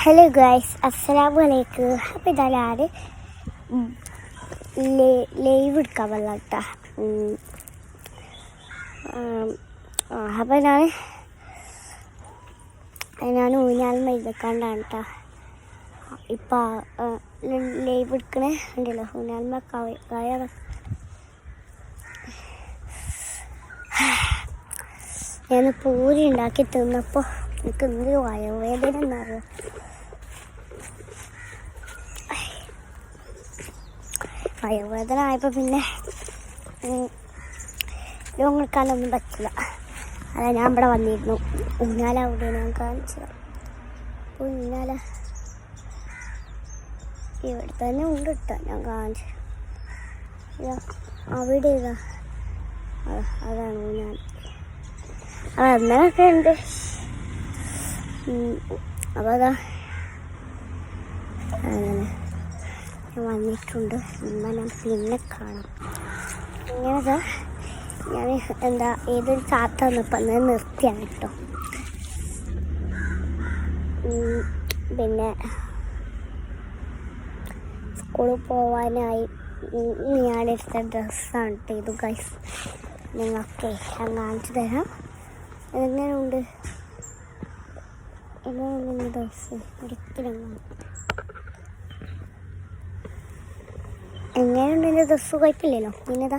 Hello guys, അസ്സലാമലൈക്കും. അപ്പോൾ ഇതാ ഞാൻ ലൈവ് എടുക്കാൻ വന്ന കേട്ടോ. അപ്പോൾ ഞാൻ ഊഞ്ഞാലും എഴുതക്കാണ്ടാണ് കേട്ടോ ഇപ്പോൾ ലൈവ് എടുക്കണേ. ഉണ്ടല്ലോ ഊഞ്ഞാലുമ്മ കയ ഞാൻ പൂരി ഉണ്ടാക്കി തിന്നപ്പോൾ എനിക്ക് എന്തൊരു വയറുവേദന എന്നറിയാം. വയറുവേദന ആയപ്പോൾ പിന്നെ ലോങ് എടുക്കാനൊന്നും പറ്റില്ല. അതാ ഞാൻ ഇവിടെ വന്നിരുന്നു. ഊഞ്ഞാല അവിടെ ഞാൻ കാണിച്ചത്. അപ്പോൾ ഊഞ്ഞാല ഇവിടെ തന്നെ ഉണ്ട് കേട്ടോ. ഞാൻ കാണിച്ചു അവിടെ ഇതാ അതാണ് ഊഞ്ഞാൽ. അങ്ങനെയൊക്കെ ഉണ്ട്. അപ്പോൾ അതാ അങ്ങനെ ഞാൻ വന്നിട്ടുണ്ട്. എന്നാൽ ഞാൻ പിന്നെ കാണാം. ഇങ്ങനത്തെ ഞാൻ ഏതൊരു താത്ത വന്നപ്പോൾ അങ്ങനെ നിർത്തിയാണ് കേട്ടോ. പിന്നെ സ്കൂളിൽ പോവാനായി ഞാനെടുത്ത ഡ്രസ്സാണ് കേട്ടോ ഇത് ഗൈസ്. നിങ്ങളൊക്കെ ഞാൻ കാണിച്ചു തരാം. എങ്ങനെയുണ്ട് ഡ്രസ്സ്? ഒരിക്കലും എങ്ങനെയുണ്ട് എൻ്റെ ഡ്രസ്സ്? കുഴപ്പമില്ലല്ലോ. പിന്നെ ഇതാ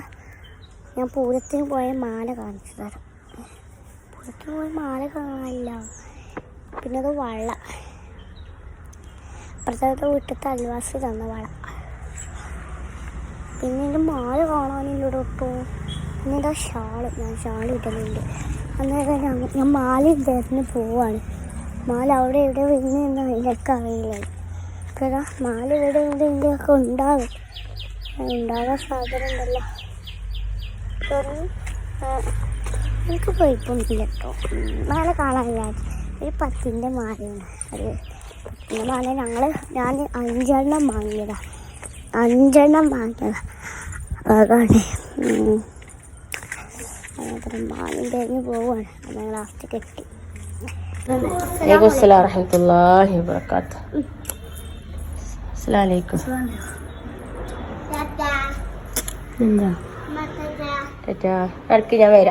ഞാൻ പൂരത്തിന് പോയ മാല കാണിച്ചു തരാം. പൂരത്തിന് പോയ മാല കാണാനില്ല. പിന്നെ അത് വള, അപ്പുറത്തെ വീട്ടിലത്തെ അൽവാസി തന്ന വള. പിന്നെ എൻ്റെ മാല കാണാനില്ല കേട്ടോ. പിന്നെ ഇതാ ഷാള്, ഞാൻ ഷാൾ ഇടുന്നുണ്ട്. അന്നേരം ഞാൻ മാല ഇദ്ദേഹത്തിന് പോവാണ്. മാല അവിടെ എവിടെ വരുന്നതെന്ന് എനിക്കറിയില്ല. അപ്പോൾ ഇതാ മാല ഇവിടെ എവിടെയെങ്കിലുമൊക്കെ ഉണ്ടാകും. ഉണ്ടാകാൻ സാധ്യത ഉണ്ടല്ലോ. എനിക്ക് പോയിപ്പൊന്നുമില്ല കേട്ടോ. മാല കാണാനില്ല. ഒരു 10ൻ്റെ മാലയാണ്. അത് 10ൻ്റെ മാല ഞാൻ 5 വാങ്ങിയതാണ്. 5 വാങ്ങിയതാണ്. അതാണ് മാലും കഴിഞ്ഞ് പോവാണ്. അത് ഞങ്ങൾ ലാസ്റ്റ് കെട്ടി. വലൈക്കും അസ്സലാം വറഹ്മത്തുള്ളാഹി വബറകാതുഹു. അസ്സലാമു അലൈക്കും. എന്താ ടാറ്റാ. ഇടയ്ക്ക് ഞാൻ വരാം.